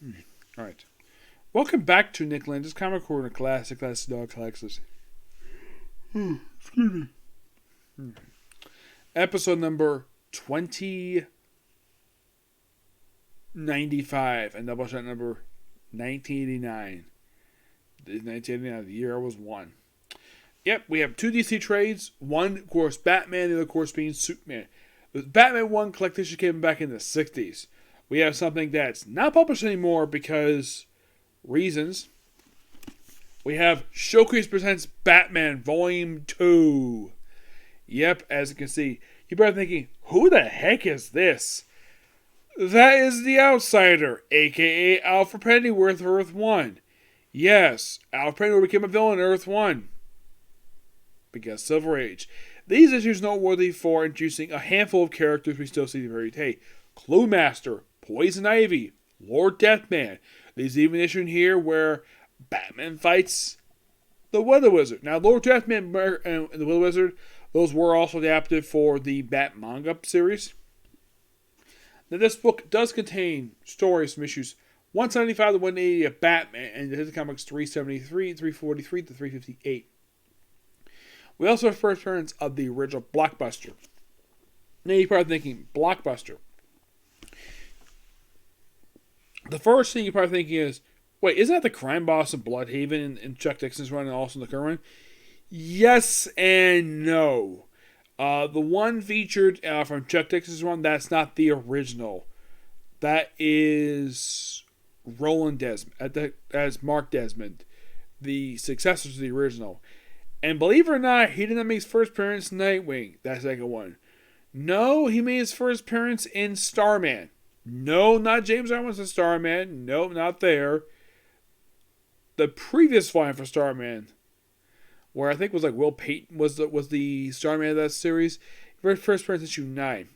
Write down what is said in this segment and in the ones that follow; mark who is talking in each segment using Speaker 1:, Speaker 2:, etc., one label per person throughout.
Speaker 1: All right. Welcome back to Nick Lenz's Comic Corner Classic Dog Collectors. Excuse me. Episode number 2095 and Doubleshot number 1989. 1989, the year I was one. Yep, we have two DC trades. One, of course, Batman, the other, of course, being Superman. The Batman 1 collection came back in the 60s. We have something that's not published anymore because reasons. We have Showcase Presents Batman Volume 2. Yep, as you can see, you're probably thinking, who the heck is this? That is the Outsider, aka Alfred Pennyworth, Earth 1. Yes, Alfred Pennyworth became a villain in Earth 1. Because Silver Age. These issues are noteworthy for introducing a handful of characters we still see to the very day. Clue Master, Poison Ivy, Lord Deathman. There's even an issue in here where Batman fights the Weather Wizard. Now, Lord Deathman and the Weather Wizard, those were also adapted for the Bat manga series. Now, this book does contain stories from issues 175 to 180 of Batman and the Comics 373, 343 to 358. We also have first appearance of the original Blockbuster. Now, you're probably thinking, Blockbuster. The first thing you're probably thinking is, wait, isn't that the crime boss of Bloodhaven in Chuck Dixon's run and also in the current one? Yes and no. The one featured from Chuck Dixon's run, that's not the original. That is Roland Desmond, as Mark Desmond, the successor to the original. And believe it or not, he didn't make his first appearance in Nightwing, that second one. No, he made his first appearance in Starman. No, not James Owens as Starman. No, not there. The previous line for Starman, where I think it was like Will Payton was the Starman of that series. First appearance issue 9.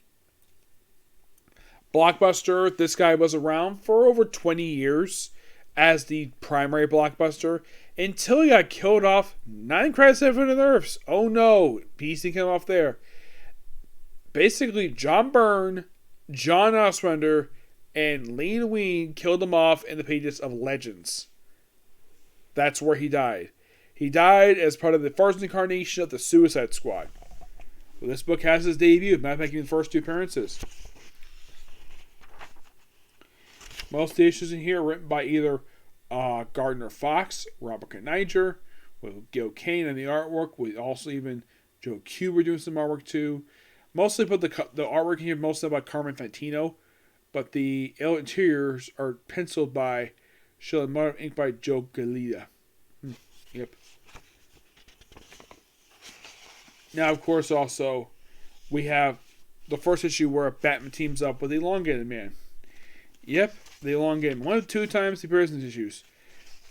Speaker 1: Blockbuster, this guy was around for over 20 years as the primary Blockbuster until he got killed off 9 Crisis Infinite Earths. Oh no, PC came off there. Basically, John Byrne, John Ostrander, and Lee Ween killed him off in the pages of Legends. That's where he died. He died as part of the first incarnation of the Suicide Squad. Well, this book has his debut, not making the first 2 appearances. Most of the issues in here are written by either Gardner Fox, Robert Kniger, with Gil Kane and the artwork, with also even Joe Kubert doing some artwork too. Mostly put the artwork in here mostly by Carmen Fantino, but the interiors are penciled by Sheila Mother, inked by Joe Galita. Yep. Now, of course, also, we have the first issue where Batman teams up with the Elongated Man. Yep, the Elongated Man. 1 of 2 times he appears in these issues.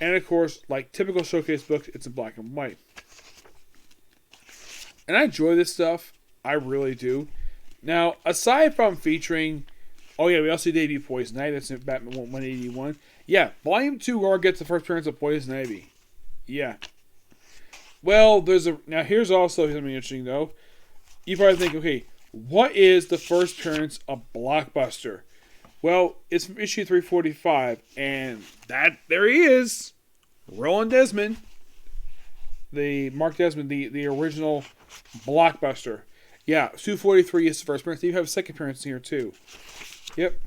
Speaker 1: And, of course, like typical Showcase books, it's in black and white. And I enjoy this stuff. I really do. Now, aside from featuring... Oh, yeah, we also debut Poison Ivy. That's in Batman 181. Yeah, Volume 2 gets the first appearance of Poison Ivy. Yeah. Well, now here's also something interesting, though. You probably think, okay, what is the first appearance of Blockbuster? Well, it's from issue 345, and there he is. Roland Desmond. The Mark Desmond, the original Blockbuster. Yeah, 243 is the first appearance. You have a second appearance here, too. Yep.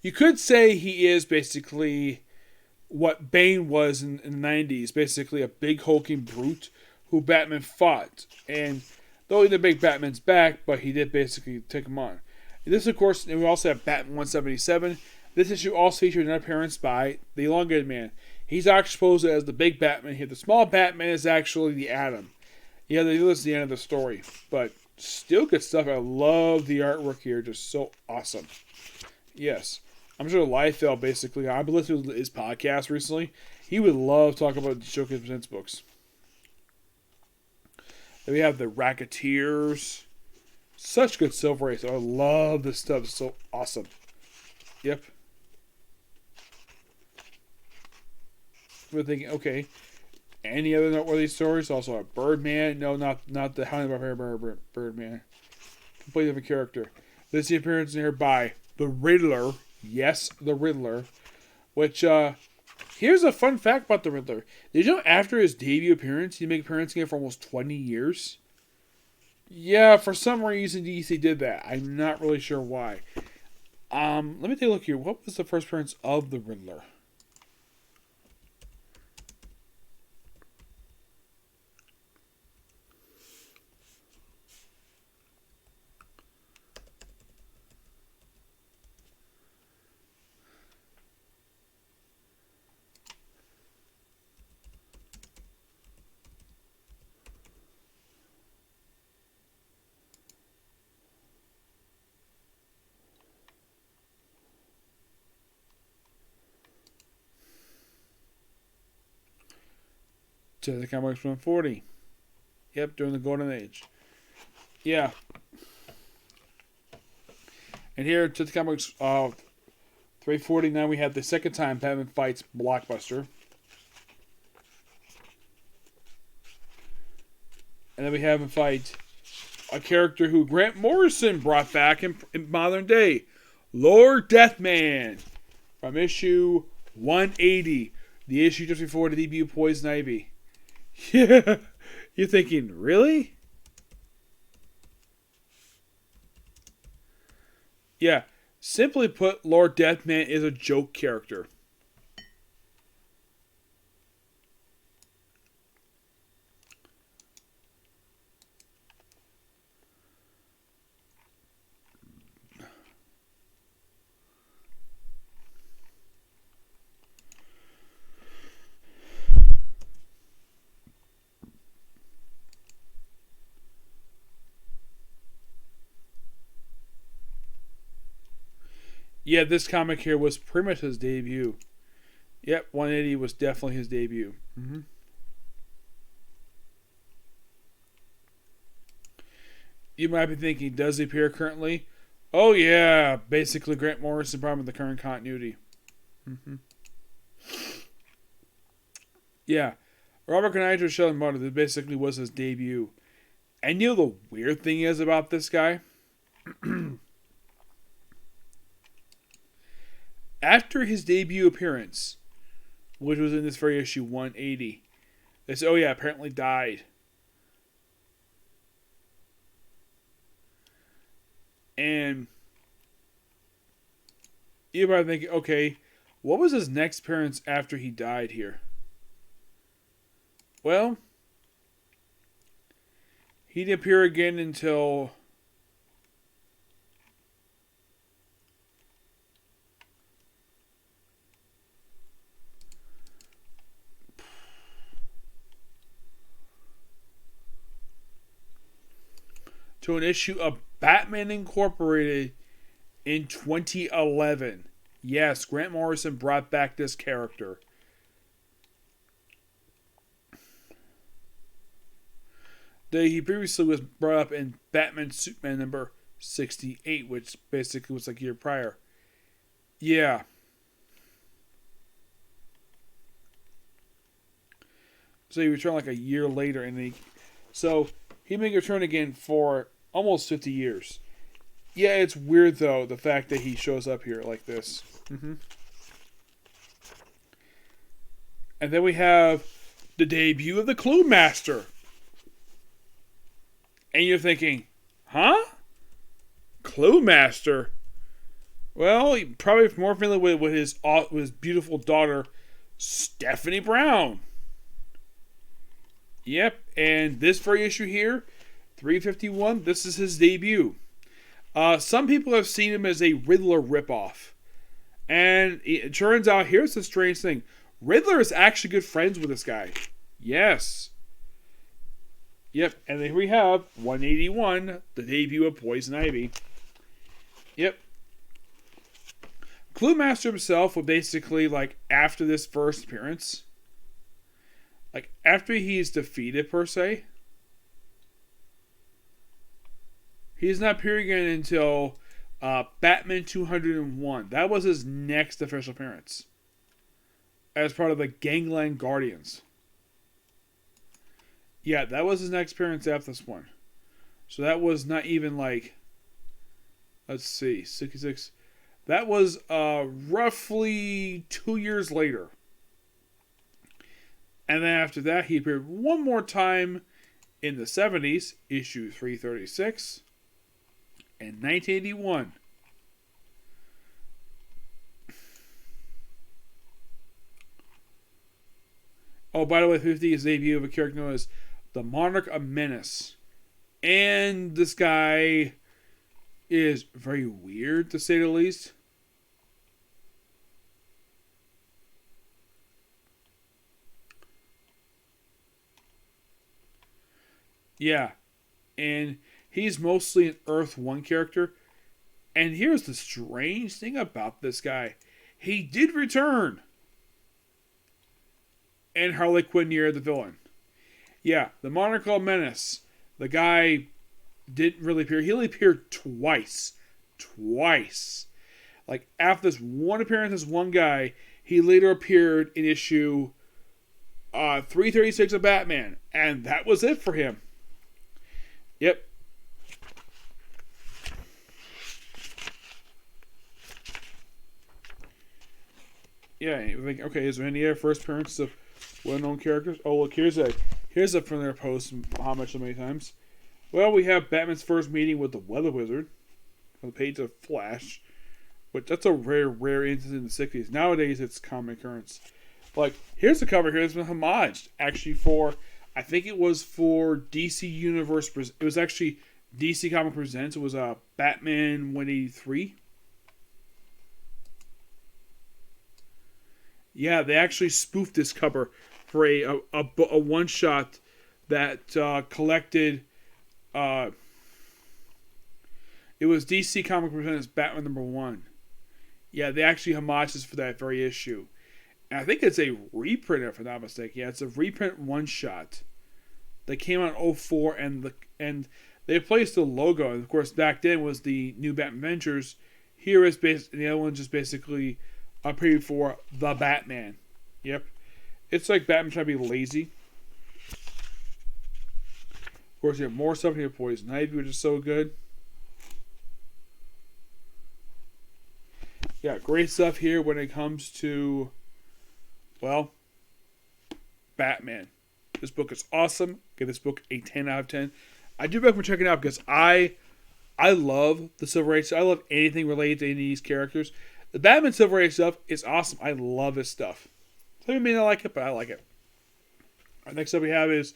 Speaker 1: You could say he is basically what Bane was in the 90s. Basically a big hulking brute who Batman fought. And though the big Batman's back, but he did basically take him on. And this, of course, and we also have Batman 177. This issue also featured an appearance by the Elongated Man. He's actually supposed as the big Batman here. The small Batman is actually the Atom. Yeah, this is the end of the story. But still good stuff. I love the artwork here. Just so awesome. Yes. I'm sure Liefeld basically, I've been listening to his podcast recently. He would love talking about Showcase Presents books. Then we have the Racketeers. Such good Silver Age. I love this stuff. It's so awesome. Yep. We're thinking, okay, any other noteworthy stories? Also, a Birdman. No, not the Hanna-Barbera Birdman. Completely different character. This is the appearance in here by the Riddler, Yes, the Riddler. Which, here's a fun fact about the Riddler. Did you know after his debut appearance, he made appearance again for almost 20 years? Yeah, for some reason DC did that. I'm not really sure why. Let me take a look here. What was the first appearance of the Riddler? To the Comics 140. Yep, during the Golden Age. Yeah. And here to the Comics 349, we have the second time Batman fights Blockbuster. And then we have him fight a character who Grant Morrison brought back in modern day. Lord Deathman. From issue 180. The issue just before the debut of Poison Ivy. Yeah. You're thinking, really? Yeah. Simply put, Lord Deathman is a joke character. Yeah, this comic here was pretty much his debut. Yep, 180 was definitely his debut. Mm-hmm. You might be thinking, does he appear currently? Oh yeah, basically Grant Morrison brought him in the current continuity. Mm-hmm. Yeah, Robert Canidra's Sheldon Motor, this basically was his debut. And you know the weird thing is about this guy? After his debut appearance, which was in this very issue 180, they said, oh yeah, apparently died. And you're probably thinking, okay, what was his next appearance after he died here? Well, he didn't appear again until an issue of Batman Incorporated in 2011. Yes, Grant Morrison brought back this character. He previously was brought up in Batman Superman number 68, which basically was like a year prior. Yeah. So he returned like a year later, and he made a return again for almost 50 years. Yeah, it's weird though, the fact that he shows up here like this. Mm-hmm. And then we have the debut of the Clue Master. And you're thinking, huh? Clue Master? Well, you're probably more familiar with his beautiful daughter, Stephanie Brown. Yep, and this very issue here, 351, this is his debut. Some people have seen him as a Riddler ripoff. And it turns out, here's the strange thing. Riddler is actually good friends with this guy. Yes. Yep, and then we have 181, the debut of Poison Ivy. Yep. Clue Master himself would basically, like, after this first appearance, like, after he's defeated, per se, he's not appearing again until Batman 201. That was his next official appearance. As part of the Gangland Guardians. Yeah, that was his next appearance after this one. So that was not even like... Let's see, 66... That was roughly 2 years later. And then after that, he appeared one more time in the 70s, issue 336, and 1981. Oh, by the way, 50 is the debut of a character known as the Monarch of Menace. And this guy is very weird, to say the least. Yeah, and he's mostly an Earth 1 character. And here's the strange thing about this guy. He did return. And Harley Quinn near the villain. Yeah, the Monarch of Menace. The guy didn't really appear. He only appeared twice. Twice. Like, after this one appearance as one guy, he later appeared in issue 336 of Batman. And that was it for him. Yep. Yeah, like, okay, is there any other first appearances of well-known characters? Oh, look, here's a familiar post how much so many times. Well, we have Batman's first meeting with the Weather Wizard on the page of Flash, but that's a rare instance in the 60s. Nowadays, it's common occurrence. Like, here's the cover here that's been homaged, actually, for, I think it was for DC Universe. It was actually DC Comic Presents. It was Batman 183. Yeah, they actually spoofed this cover for a one-shot that collected... it was DC Comic Presents Batman #1. Yeah, they actually homaged this for that very issue. And I think it's a reprint, if I'm not mistaken. Yeah, it's a reprint one-shot that came out in 04, and they replaced the logo. And of course, back then was the New Batman Adventures. Here is the other one just basically a preview for the Batman. Yep, it's like Batman trying to be lazy. Of course, you have more stuff here. Poison Ivy, which is so good. Yeah, great stuff here when it comes to, well, Batman. This book is awesome. Give this book a 10 out of 10. I do recommend checking it out because I love the Silver Age. I love anything related to any of these characters. The Batman Silver Age stuff is awesome. I love this stuff. Some of you may not like it, but I like it. Our next up we have is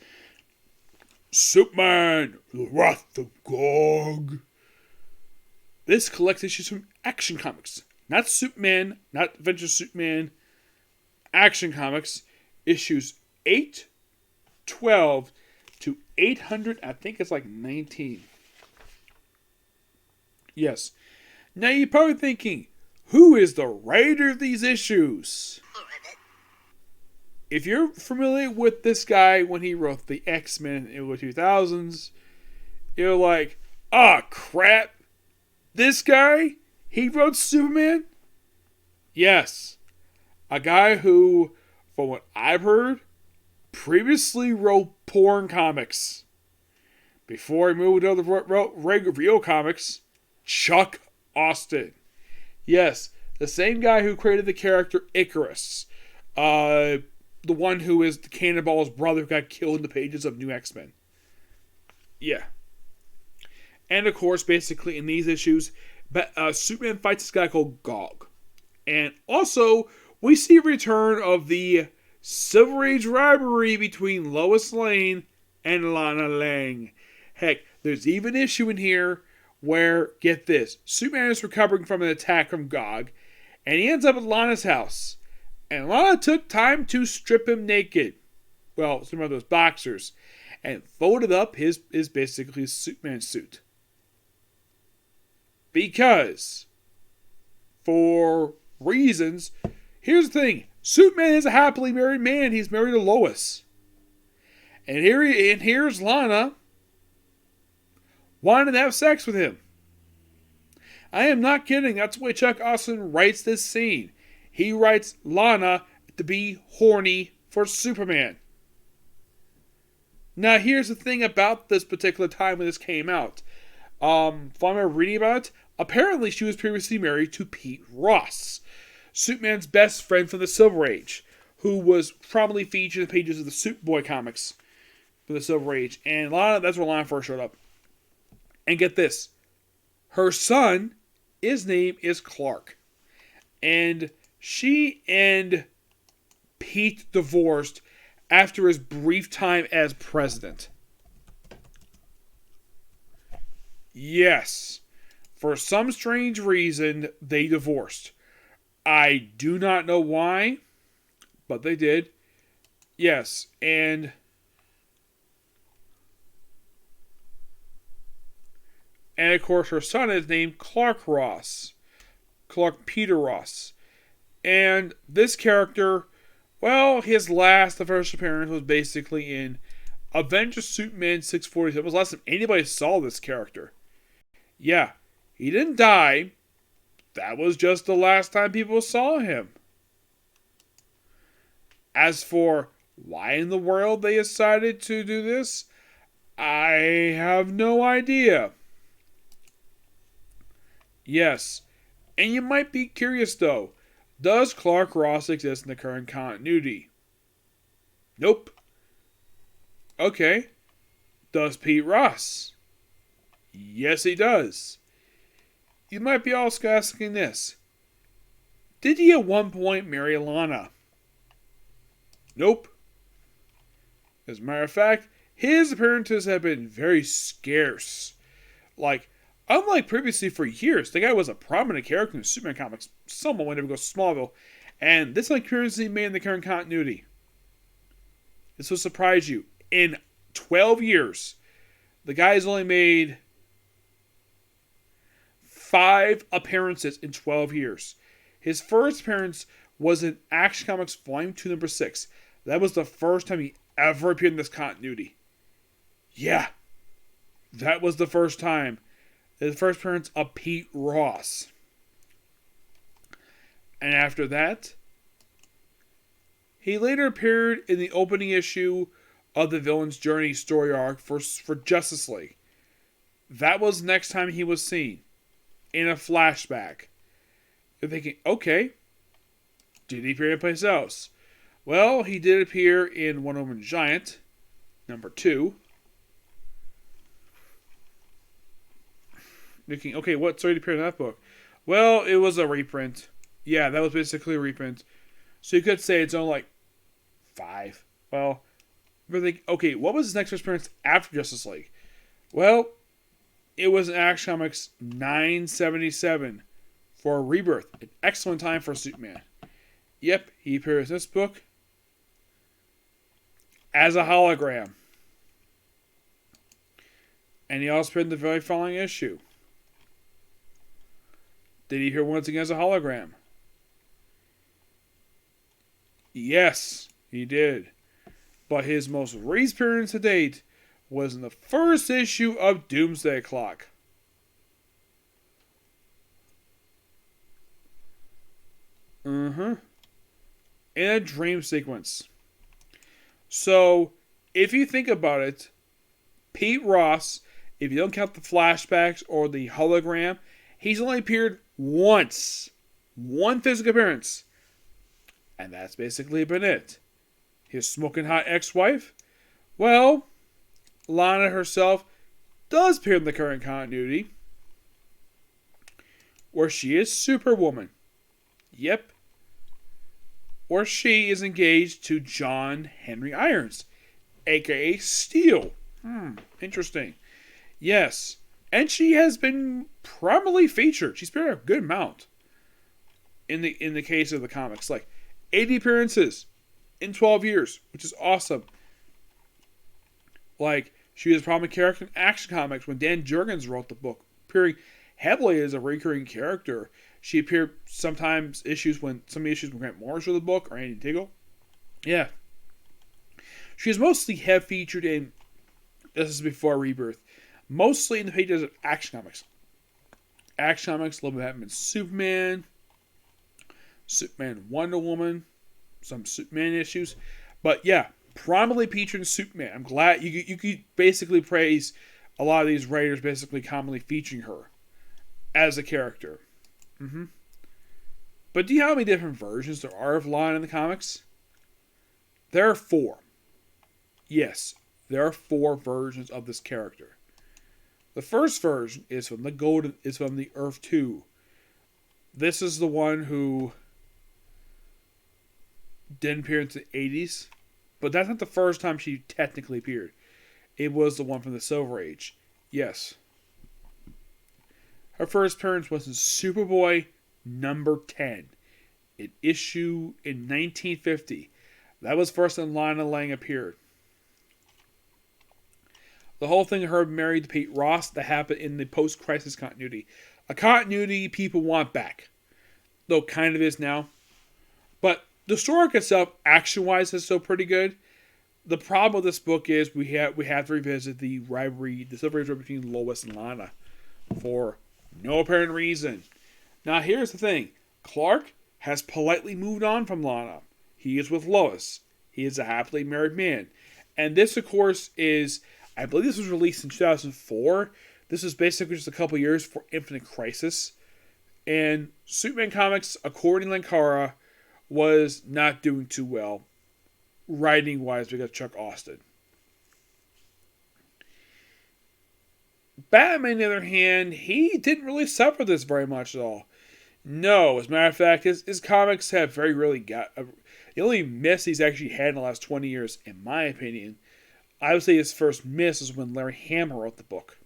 Speaker 1: Superman, the Wrath of Gog. This collects issues from Action Comics. Not Superman, not Adventure Superman. Action Comics. Issues 8, 12 to 800. I think it's like 19. Yes. Now you're probably thinking, who is the writer of these issues? If you're familiar with this guy when he wrote the X-Men in the 2000s, you're like, crap. This guy? He wrote Superman? Yes. A guy who, from what I've heard, previously wrote porn comics. Before he moved to the real comics, Chuck Austin. Yes, the same guy who created the character Icarus. The one who is the Cannonball's brother who got killed in the pages of New X-Men. Yeah. And of course, basically in these issues, Superman fights this guy called Gog. And also, we see a return of the Silver Age rivalry between Lois Lane and Lana Lang. Heck, there's even an issue in here where, get this, Superman is recovering from an attack from Gog, and he ends up at Lana's house. And Lana took time to strip him naked. Well, some of those boxers. And folded up his basically Superman suit. Because, for reasons, here's the thing. Superman is a happily married man. He's married to Lois. And here's Lana wanting to have sex with him. I am not kidding. That's the way Chuck Austin writes this scene. He writes Lana to be horny for Superman. Now, here's the thing about this particular time when this came out. From my reading about it, Apparently, she was previously married to Pete Ross, Superman's best friend from the Silver Age, who was prominently featured in the pages of the Superboy comics for the Silver Age. And that's where Lana first showed up. And get this. Her son, his name is Clark. And she and Pete divorced after his brief time as president. Yes. For some strange reason, they divorced. I do not know why, but they did. Yes, and of course her son is named Clark Ross. Clark Peter Ross. And this character, well, his last official appearance was basically in Avengers Superman 647. It was the last time anybody saw this character. Yeah, he didn't die. That was just the last time people saw him. As for why in the world they decided to do this, I have no idea. Yes, and you might be curious though, does Clark Ross exist in the current continuity? Nope. Okay. Does Pete Ross? Yes, he does. You might be also asking this. Did he at one point marry Lana? Nope. As a matter of fact, his appearances have been very scarce. Unlike previously for years, the guy was a prominent character in the Superman comics. Someone whenever goes to Smallville. And this appearance he made in the current continuity. This will surprise you. In 12 years, the guy has only made 5 appearances in 12 years. His first appearance was in Action Comics Volume 2, Number 6. That was the first time he ever appeared in this continuity. Yeah. That was the first time. The first appearance of Pete Ross. And after that, he later appeared in the opening issue of the Villain's Journey story arc for Justice League. That was the next time he was seen. In a flashback. You're thinking, okay, did he appear anyplace else? Well, he did appear in Wonder Woman Giant, number 2. Thinking, okay, what story did he appear in that book? Well, it was a reprint. Yeah, that was basically a reprint. So you could say it's only like 5. Well, we're thinking, okay, what was his next appearance after Justice League? Well, it was in Action Comics 977 for Rebirth. An excellent time for Superman. Yep, he appears in this book as a hologram. And he also appeared in the very following issue. Did he appear once again as a hologram? Yes, he did. But his most recent appearance to date was in the first issue of Doomsday Clock. In a dream sequence. So, if you think about it, Pete Ross, if you don't count the flashbacks or the hologram, he's only appeared once. One physical appearance. And that's basically been it. His smoking hot ex-wife? Well, Lana herself does appear in the current continuity, where she is Superwoman. Yep. Where she is engaged to John Henry Irons, aka Steel. Interesting. Yes. And she has been prominently featured. She's been a good amount in the case of the comics. Like 80 appearances in 12 years, which is awesome. Like, she was a prominent character in Action Comics when Dan Jurgens wrote the book, appearing heavily as a recurring character. She appeared sometimes when Grant Morris wrote the book, or Andy Diggle. Yeah. She was mostly featured in, this is before Rebirth, mostly in the pages of Action Comics. Action Comics, a little bit of Batman, Superman, Wonder Woman, some Superman issues. But yeah, prominently featured in Superman. I'm glad you could basically praise a lot of these writers basically commonly featuring her. as a character. But do you know how many different versions there are of Lana in the comics? There are 4. Yes, there are 4 versions of this character. The first version is from the Earth 2. This is the one who didn't appear until the 80s. But that's not the first time she technically appeared. It was the one from the Silver Age. Yes. Her first appearance was in Superboy number 10. An issue in 1950. That was first when Lana Lang appeared. The whole thing of her married to Pete Ross that happened in the post-crisis continuity. A continuity people want back. Though kind of is now. But the story itself, action-wise, is still pretty good. The problem with this book is we have to revisit the rivalry, the civil rivalry between Lois and Lana. For no apparent reason. Now here's the thing. Clark has politely moved on from Lana. He is with Lois. He is a happily married man. And this, of course, is... I believe this was released in 2004. This is basically just a couple years for Infinite Crisis. And Superman Comics, according to Linkara, was not doing too well, writing-wise, because of Chuck Austin. Batman, on the other hand, he didn't really suffer this very much at all. No, as a matter of fact, his comics have very rarely got... the only miss he's actually had in the last 20 years, in my opinion, I would say his first miss is when Larry Hama wrote the book.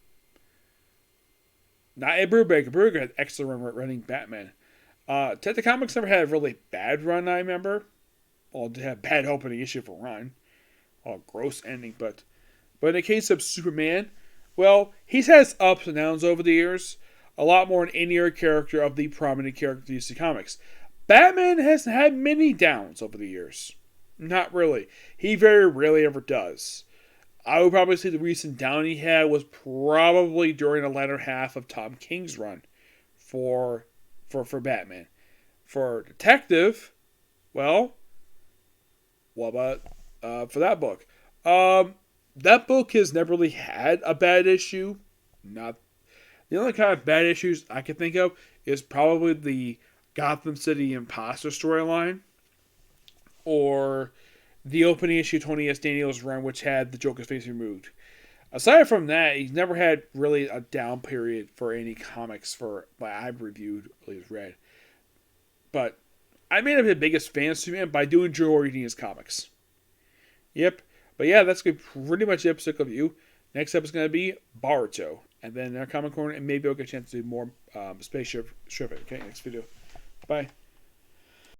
Speaker 1: Not Ed Brubaker. Brubaker had excellent run running Batman. Detective Comics never had a really bad run, I remember. Well, they had a bad opening issue for run. Well, gross ending, but in the case of Superman, well, he's had his ups and downs over the years. A lot more than any other character of the prominent characters in DC Comics. Batman hasn't had many downs over the years. Not really. He very rarely ever does. I would probably say the recent down he had was probably during the latter half of Tom King's run for Batman. For Detective, well, what about for that book? That book has never really had a bad issue. Not the only kind of bad issues I can think of is probably the Gotham City Imposter storyline, or the opening issue 20 S. Daniels run, which had the Joker's face removed. Aside from that, he's never had really a down period for any comics that I've reviewed or at least read. But I may not be the biggest fan of Superman, but I do enjoy reading his comics. Yep. But yeah, that's going to be pretty much the episode of you. Next episode is going to be Baruto. And then our Comic Corner, and maybe I'll get a chance to do more Spaceship. Okay, next video. Bye.